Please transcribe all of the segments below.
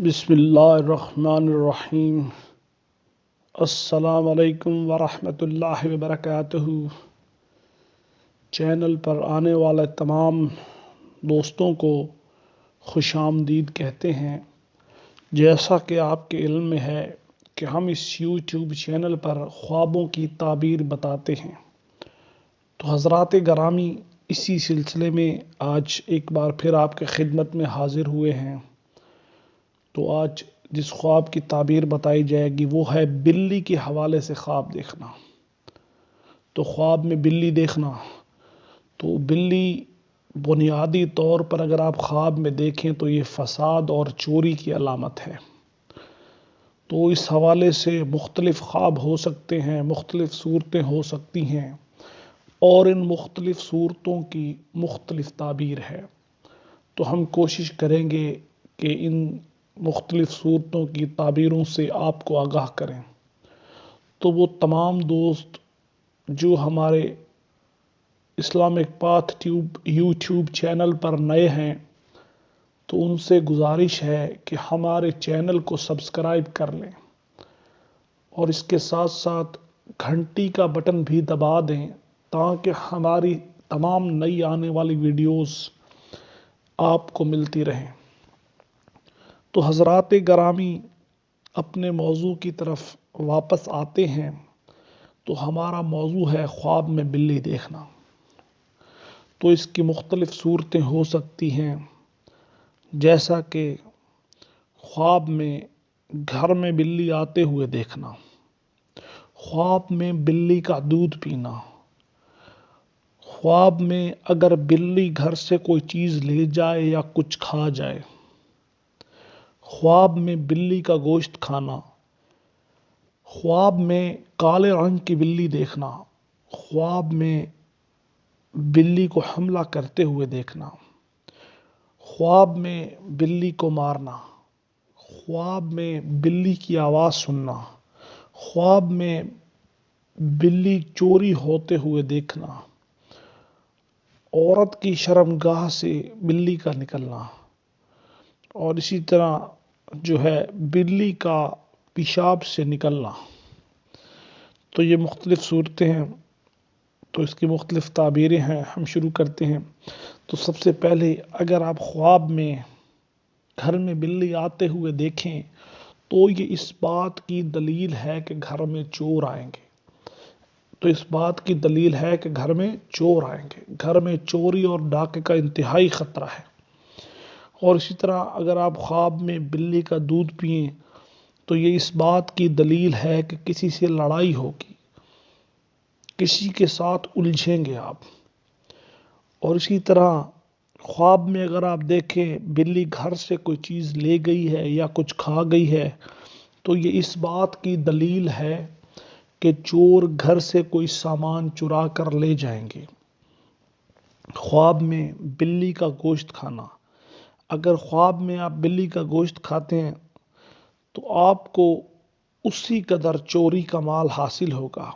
بسم اللہ الرحمن الرحیم۔ السلام علیکم ورحمۃ اللہ وبرکاتہ۔ چینل پر آنے والے تمام دوستوں کو خوش آمدید کہتے ہیں۔ جیسا کہ آپ کے علم میں ہے کہ ہم اس یوٹیوب چینل پر خوابوں کی تعبیر بتاتے ہیں، تو حضرات گرامی اسی سلسلے میں آج ایک بار پھر آپ کے خدمت میں حاضر ہوئے ہیں۔ تو آج جس خواب کی تعبیر بتائی جائے گی وہ ہے بلی کے حوالے سے خواب دیکھنا۔ تو خواب میں بلی دیکھنا، تو بلی بنیادی طور پر اگر آپ خواب میں دیکھیں تو یہ فساد اور چوری کی علامت ہے۔ تو اس حوالے سے مختلف خواب ہو سکتے ہیں، مختلف صورتیں ہو سکتی ہیں، اور ان مختلف صورتوں کی مختلف تعبیر ہے۔ تو ہم کوشش کریں گے کہ ان مختلف صورتوں کی تعبیروں سے آپ کو آگاہ کریں۔ تو وہ تمام دوست جو ہمارے اسلامک پاتھ یوٹیوب چینل پر نئے ہیں، تو ان سے گزارش ہے کہ ہمارے چینل کو سبسکرائب کر لیں، اور اس کے ساتھ ساتھ گھنٹی کا بٹن بھی دبا دیں تاکہ ہماری تمام نئی آنے والی ویڈیوز آپ کو ملتی رہیں۔ تو حضرات گرامی اپنے موضوع کی طرف واپس آتے ہیں۔ تو ہمارا موضوع ہے خواب میں بلی دیکھنا۔ تو اس کی مختلف صورتیں ہو سکتی ہیں، جیسا کہ خواب میں گھر میں بلی آتے ہوئے دیکھنا، خواب میں بلی کا دودھ پینا، خواب میں اگر بلی گھر سے کوئی چیز لے جائے یا کچھ کھا جائے، خواب میں بلی کا گوشت کھانا، خواب میں کالے رنگ کی بلی دیکھنا، خواب میں بلی کو حملہ کرتے ہوئے دیکھنا، خواب میں بلی کو مارنا، خواب میں بلی کی آواز سننا، خواب میں بلی چوری ہوتے ہوئے دیکھنا، عورت کی شرمگاہ سے بلی کا نکلنا، اور اسی طرح جو ہے بلی کا پیشاب سے نکلنا۔ تو یہ مختلف صورتیں ہیں، تو اس کی مختلف تعبیریں ہیں۔ ہم شروع کرتے ہیں۔ تو سب سے پہلے اگر آپ خواب میں گھر میں بلی آتے ہوئے دیکھیں تو یہ اس بات کی دلیل ہے کہ گھر میں چور آئیں گے۔ تو اس بات کی دلیل ہے کہ گھر میں چور آئیں گے، گھر میں چوری اور ڈاکے کا انتہائی خطرہ ہے۔ اور اسی طرح اگر آپ خواب میں بلی کا دودھ پئیں تو یہ اس بات کی دلیل ہے کہ کسی سے لڑائی ہوگی، کسی کے ساتھ الجھیں گے آپ۔ اور اسی طرح خواب میں اگر آپ دیکھیں بلی گھر سے کوئی چیز لے گئی ہے یا کچھ کھا گئی ہے تو یہ اس بات کی دلیل ہے کہ چور گھر سے کوئی سامان چرا کر لے جائیں گے۔ خواب میں بلی کا گوشت کھانا، اگر خواب میں آپ بلی کا گوشت کھاتے ہیں تو آپ کو اسی قدر چوری کا مال حاصل ہوگا۔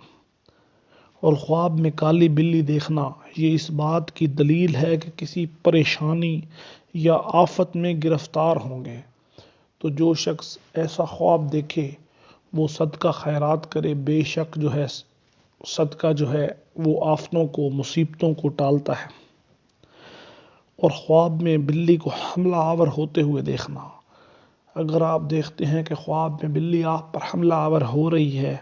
اور خواب میں کالی بلی دیکھنا یہ اس بات کی دلیل ہے کہ کسی پریشانی یا آفت میں گرفتار ہوں گے۔ تو جو شخص ایسا خواب دیکھے وہ صدقہ خیرات کرے، بے شک جو ہے صدقہ جو ہے وہ آفتوں کو، مصیبتوں کو ٹالتا ہے۔ اور خواب میں بلی کو حملہ آور ہوتے ہوئے دیکھنا، اگر آپ دیکھتے ہیں کہ خواب میں بلی آپ پر حملہ آور ہو رہی ہے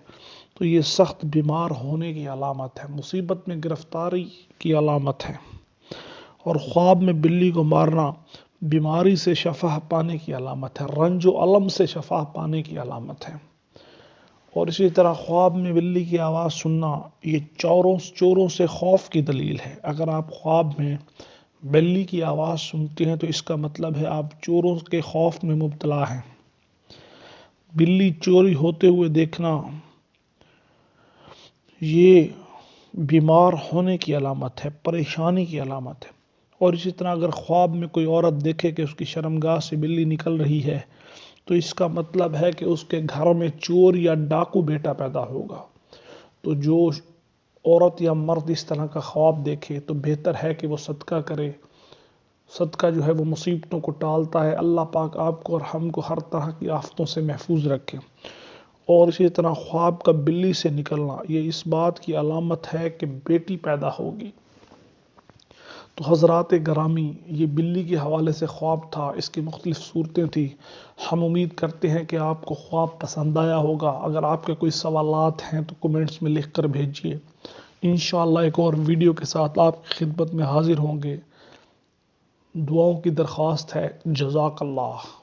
تو یہ سخت بیمار ہونے کی علامت ہے، مصیبت میں گرفتاری کی علامت ہے۔ اور خواب میں بلی کو مارنا بیماری سے شفا پانے کی علامت ہے، رنج و الم سے شفا پانے کی علامت ہے۔ اور اسی طرح خواب میں بلی کی آواز سننا یہ چوروں سے خوف کی دلیل ہے۔ اگر آپ خواب میں بلی کی آواز سنتے ہیں تو اس کا مطلب ہے آپ چوروں کے خوف میں مبتلا ہیں۔ بلی چوری ہوتے ہوئے دیکھنا یہ بیمار ہونے کی علامت ہے، پریشانی کی علامت ہے۔ اور اسی طرح اگر خواب میں کوئی عورت دیکھے کہ اس کی شرمگاہ سے بلی نکل رہی ہے تو اس کا مطلب ہے کہ اس کے گھر میں چور یا ڈاکو بیٹا پیدا ہوگا۔ تو جو عورت یا مرد اس طرح کا خواب دیکھے تو بہتر ہے کہ وہ صدقہ کرے، صدقہ جو ہے وہ مصیبتوں کو ٹالتا ہے۔ اللہ پاک آپ کو اور ہم کو ہر طرح کی آفتوں سے محفوظ رکھے۔ اور اسی طرح خواب کا بلی سے نکلنا یہ اس بات کی علامت ہے کہ بیٹی پیدا ہوگی۔ تو حضرات گرامی، یہ بلی کے حوالے سے خواب تھا، اس کی مختلف صورتیں تھیں۔ ہم امید کرتے ہیں کہ آپ کو خواب پسند آیا ہوگا۔ اگر آپ کے کوئی سوالات ہیں تو کمنٹس میں لکھ کر بھیجیے۔ انشاءاللہ ایک اور ویڈیو کے ساتھ آپ کی خدمت میں حاضر ہوں گے۔ دعاؤں کی درخواست ہے۔ جزاک اللہ۔